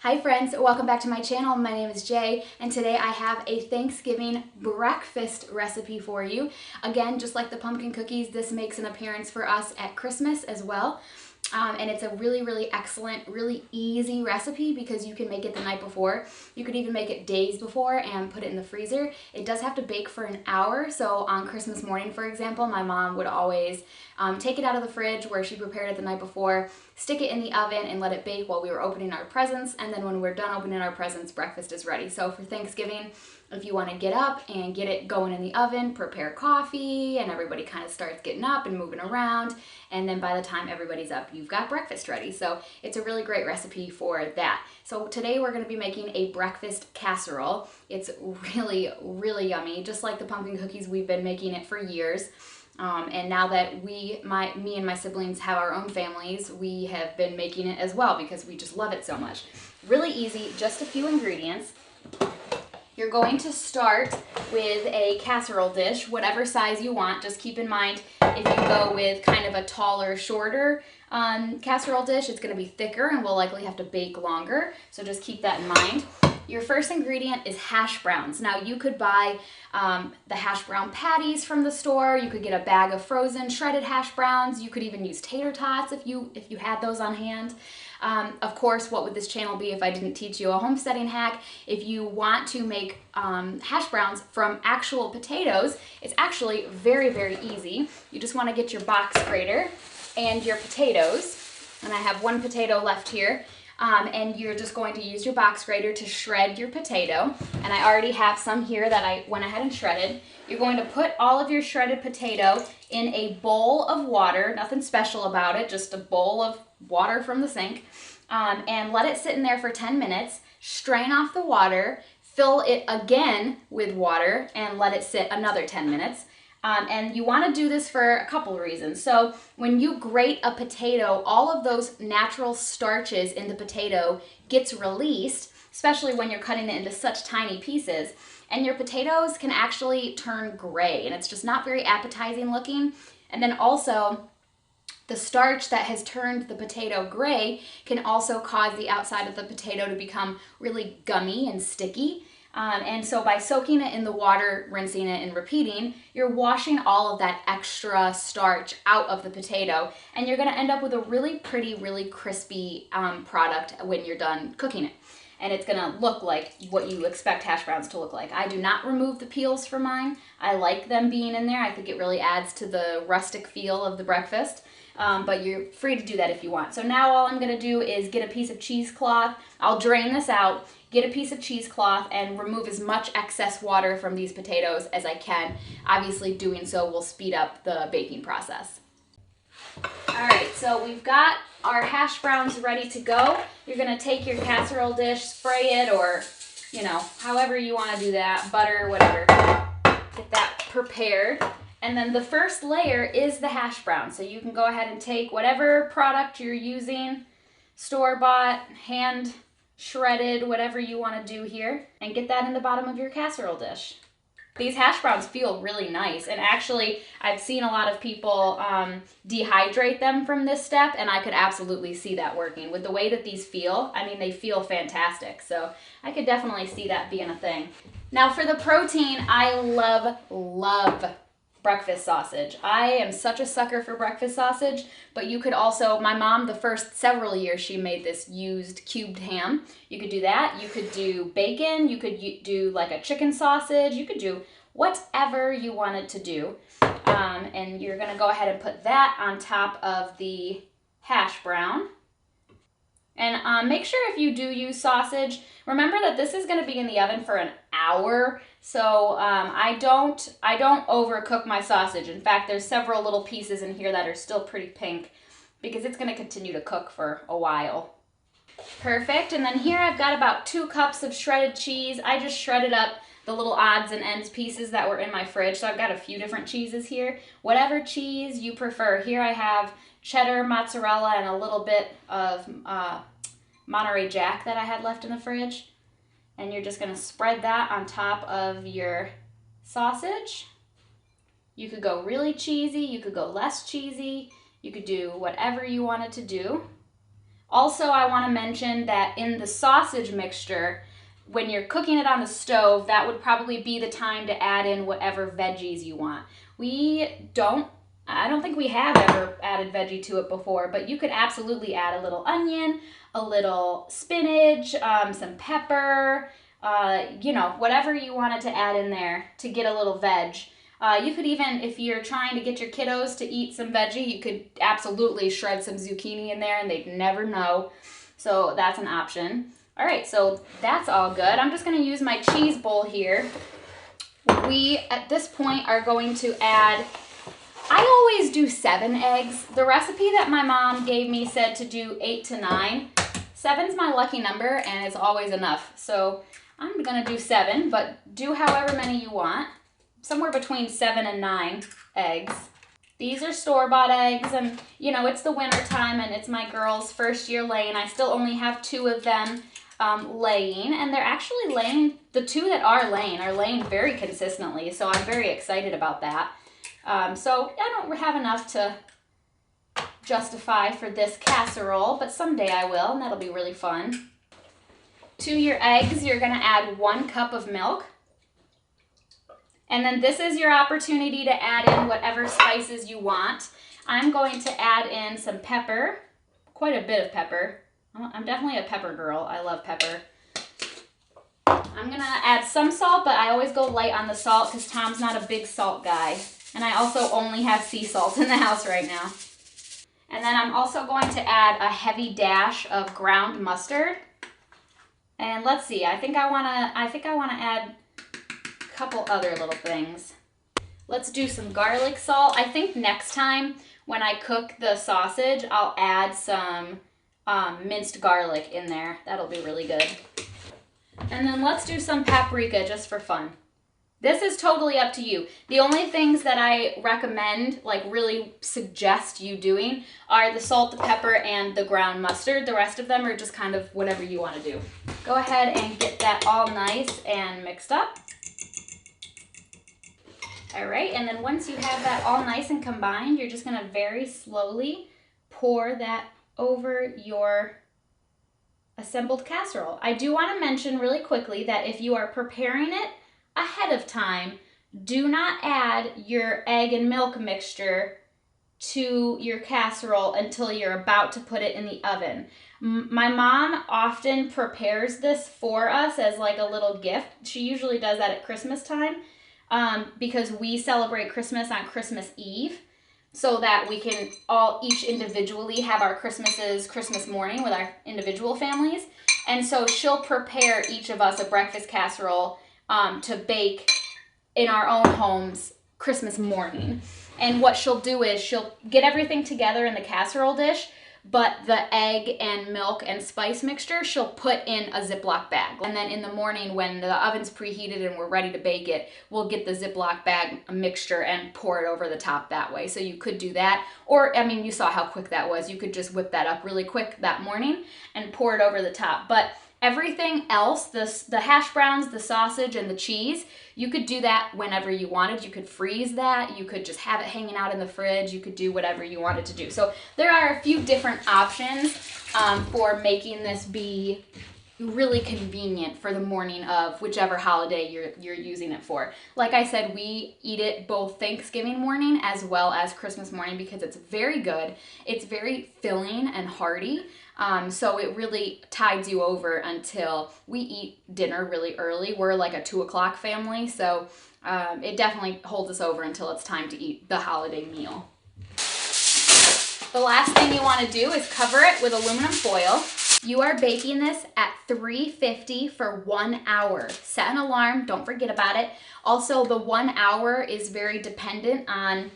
Hi friends, welcome back to my channel. My name is Jay and today I have a Thanksgiving breakfast recipe for you. Again, just like the pumpkin cookies, this makes an appearance for us at Christmas as well. And it's a really excellent, really easy recipe because you can make it the night before. You could even make it days before and put it in the freezer. It does have to bake for an hour. So on Christmas morning, for example, my mom would always take it out of the fridge where she prepared it the night before, stick it in the oven and let it bake while we were opening our presents. And then when we're done opening our presents, breakfast is ready. So for Thanksgiving, if you want to get up and get it going in the oven, prepare coffee, and everybody kind of starts getting up and moving around, and then by the time everybody's up, you've got breakfast ready. So it's a really great recipe for that. So today we're going to be making a breakfast casserole. It's really yummy, just like the pumpkin cookies. We've been making it for years. And now that me and my siblings have our own families, we have been making it as well because we just love it so much. Really easy, just a few ingredients. You're going to start with a casserole dish, whatever size you want. Just keep in mind, if you go with kind of a taller, shorter casserole dish, it's going to be thicker and will likely have to bake longer. So just keep that in mind. Your first ingredient is hash browns. Now you could buy the hash brown patties from the store. You could get a bag of frozen shredded hash browns. You could even use tater tots if you had those on hand. Of course, what would this channel be if I didn't teach you a homesteading hack? If you want to make hash browns from actual potatoes, it's actually very easy. You just want to get your box grater and your potatoes, and I have one potato left here. And you're just going to use your box grater to shred your potato. And I already have some here that I went ahead and shredded. You're going to put all of your shredded potato in a bowl of water, nothing special about it, just a bowl of water from the sink, and let it sit in there for 10 minutes, strain off the water, fill it again with water, and let it sit another 10 minutes. And you want to do this for a couple of reasons. So when you grate a potato, all of those natural starches in the potato gets released, especially when you're cutting it into such tiny pieces. And your potatoes can actually turn gray, and it's just not very appetizing looking. And then also, the starch that has turned the potato gray can also cause the outside of the potato to become really gummy and sticky. And so by soaking it in the water, rinsing it, and repeating, you're washing all of that extra starch out of the potato, and you're going to end up with a really pretty, really crispy product when you're done cooking it. And it's going to look like what you expect hash browns to look like. I do not remove the peels from mine. I like them being in there. I think it really adds to the rustic feel of the breakfast. But you're free to do that if you want. So now all I'm going to do is get a piece of cheesecloth. I'll drain this out, get a piece of cheesecloth, and remove as much excess water from these potatoes as I can. Obviously, doing so will speed up the baking process. Alright, so we've got our hash browns ready to go. You're going to take your casserole dish, spray it, or, you know, however you want to do that, butter, whatever. Get that prepared. And then the first layer is the hash brown. So you can go ahead and take whatever product you're using, store-bought, hand shredded, whatever you want to do here, and get that in the bottom of your casserole dish. These hash browns feel really nice, and actually I've seen a lot of people dehydrate them from this step, and I could absolutely see that working. With the way that these feel, I mean, they feel fantastic, so I could definitely see that being a thing. Now for the protein, I love breakfast sausage. I am such a sucker for breakfast sausage, but you could also, my mom, the first several years she made this, used cubed ham. You could do that. You could do bacon. You could do like a chicken sausage. You could do whatever you wanted to do. And you're going to go ahead and put that on top of the hash brown. And make sure if you do use sausage, remember that this is going to be in the oven for an hour. So I don't overcook my sausage. In fact, there's several little pieces in here that are still pretty pink because it's going to continue to cook for a while. Perfect. And then here I've got about 2 cups of shredded cheese. I just shredded up the little odds and ends pieces that were in my fridge. So I've got a few different cheeses here. Whatever cheese you prefer. Here I have cheddar, mozzarella, and a little bit of Monterey Jack that I had left in the fridge. And you're just going to spread that on top of your sausage. You could go really cheesy, you could go less cheesy, you could do whatever you wanted to do. Also, I want to mention that in the sausage mixture, when you're cooking it on the stove, that would probably be the time to add in whatever veggies you want. I don't think we have ever added veggie to it before, but you could absolutely add a little onion, a little spinach, some pepper, whatever you wanted to add in there to get a little veg. You could even, if you're trying to get your kiddos to eat some veggie, you could absolutely shred some zucchini in there and they'd never know. So that's an option. All right, so that's all good. I'm just gonna use my cheese bowl here. We, at this point, are going to add, I always do 7 eggs. The recipe that my mom gave me said to do 8 to 9. 7's my lucky number and it's always enough. So I'm gonna do 7, but do however many you want. Somewhere between 7 and 9 eggs. These are store-bought eggs, and it's the winter time and it's my girls' first year laying. I still only have 2 of them laying, and they're actually laying, the 2 that are laying very consistently, so I'm very excited about that. So I don't have enough to justify for this casserole, but someday I will, and that'll be really fun. To your eggs, you're gonna add 1 cup of milk. And then this is your opportunity to add in whatever spices you want. I'm going to add in some pepper, quite a bit of pepper. I'm definitely a pepper girl. I love pepper. I'm gonna add some salt, but I always go light on the salt because Tom's not a big salt guy. And I also only have sea salt in the house right now. And then I'm also going to add a heavy dash of ground mustard. And let's see, I think I wanna add couple other little things. Let's do some garlic salt. I think next time when I cook the sausage, I'll add some minced garlic in there. That'll be really good. And then let's do some paprika just for fun. This is totally up to you. The only things that I recommend, like really suggest you doing, are the salt, the pepper, and the ground mustard. The rest of them are just kind of whatever you want to do. Go ahead and get that all nice and mixed up. All right, and then once you have that all nice and combined, you're just gonna very slowly pour that over your assembled casserole. I do wanna mention really quickly that if you are preparing it ahead of time, do not add your egg and milk mixture to your casserole until you're about to put it in the oven. My mom often prepares this for us as like a little gift. She usually does that at Christmas time. Because we celebrate Christmas on Christmas Eve, so that we can each individually have our Christmas morning with our individual families. And so she'll prepare each of us a breakfast casserole to bake in our own homes Christmas morning. And what she'll do is she'll get everything together in the casserole dish, but the egg and milk and spice mixture she'll put in a Ziploc bag. And then in the morning when the oven's preheated and we're ready to bake it, we'll get the Ziploc bag mixture and pour it over the top that way. So you could do that. Or, I mean, you saw how quick that was. You could just whip that up really quick that morning and pour it over the top. But everything else, the hash browns, the sausage, and the cheese, you could do that whenever you wanted. You could freeze that. You could just have it hanging out in the fridge. You could do whatever you wanted to do. So there are a few different options for making this be really convenient for the morning of whichever holiday you're using it for. Like I said, we eat it both Thanksgiving morning as well as Christmas morning because it's very good. It's very filling and hearty. So it really tides you over until we eat dinner really early. We're like a 2 o'clock family, so it definitely holds us over until it's time to eat the holiday meal. The last thing you want to do is cover it with aluminum foil. You are baking this at 350 for 1 hour. Set an alarm, don't forget about it. Also, the 1 hour is very dependent on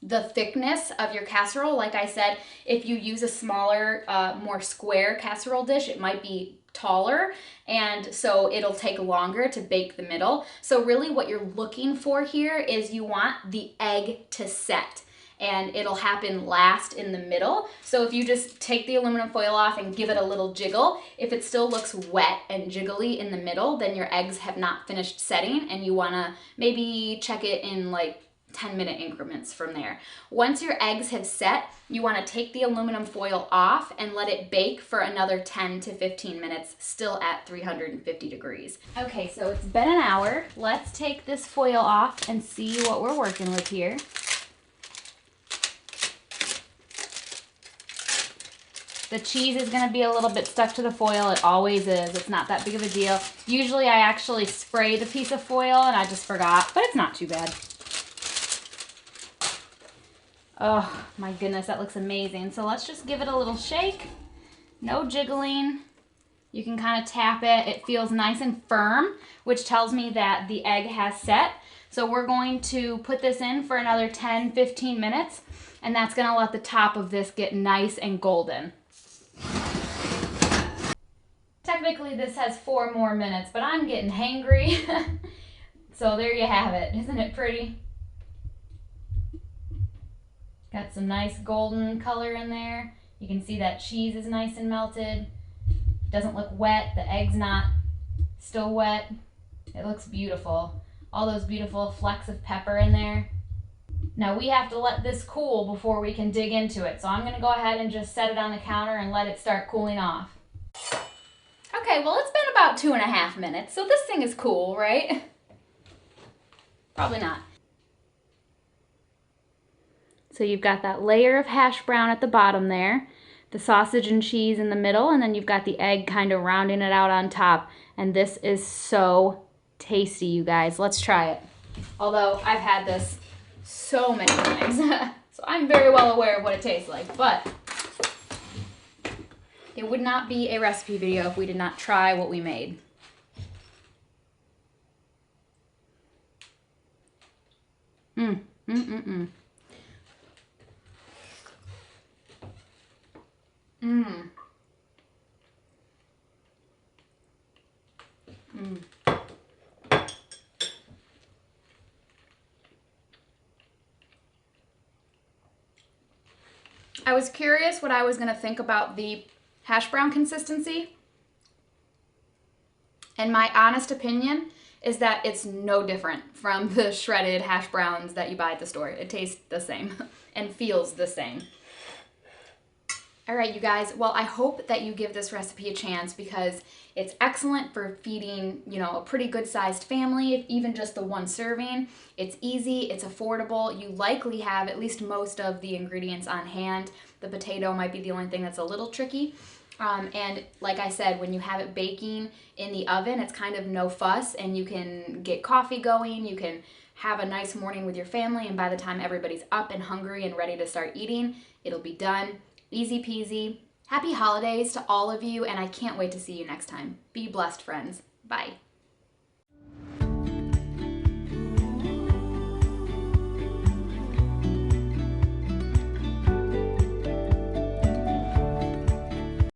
the thickness of your casserole. Like I said, if you use a smaller, more square casserole dish, it might be taller, and so it'll take longer to bake the middle. So really what you're looking for here is you want the egg to set, and it'll happen last in the middle. So if you just take the aluminum foil off and give it a little jiggle, if it still looks wet and jiggly in the middle, then your eggs have not finished setting, and you wanna maybe check it in like 10-minute increments from there. Once your eggs have set, you want to take the aluminum foil off and let it bake for another 10 to 15 minutes, still at 350 degrees. Okay, so it's been an hour. Let's take this foil off and see what we're working with here. The cheese is going to be a little bit stuck to the foil. It always is. It's not that big of a deal. Usually I actually spray the piece of foil and I just forgot, but it's not too bad. Oh my goodness, that looks amazing. So let's just give it a little shake. No jiggling. You can kind of tap it. It feels nice and firm, which tells me that the egg has set. So we're going to put this in for another 10-15 minutes, and that's going to let the top of this get nice and golden. Technically this has 4 more minutes, but I'm getting hangry. So there you have it. Isn't it pretty? Got some nice golden color in there. You can see that cheese is nice and melted. Doesn't look wet. The egg's not still wet. It looks beautiful. All those beautiful flecks of pepper in there. Now we have to let this cool before we can dig into it. So I'm going to go ahead and just set it on the counter and let it start cooling off. Okay, well it's been about 2.5 minutes, so this thing is cool, right? Probably not. So you've got that layer of hash brown at the bottom there, the sausage and cheese in the middle, and then you've got the egg kind of rounding it out on top. And this is so tasty, you guys. Let's try it. Although I've had this so many times, so I'm very well aware of what it tastes like, but it would not be a recipe video if we did not try what we made. Mmm. Mmm. I was curious what I was going to think about the hash brown consistency, and my honest opinion is that it's no different from the shredded hash browns that you buy at the store. It tastes the same and feels the same. All right, you guys, well, I hope that you give this recipe a chance because it's excellent for feeding, you know, a pretty good sized family, even just the one serving. It's easy, it's affordable. You likely have at least most of the ingredients on hand. The potato might be the only thing that's a little tricky. And like I said, when you have it baking in the oven, it's kind of no fuss, and you can get coffee going, you can have a nice morning with your family, and by the time everybody's up and hungry and ready to start eating, it'll be done. Easy peasy. Happy holidays to all of you, and I can't wait to see you next time. Be blessed, friends. Bye.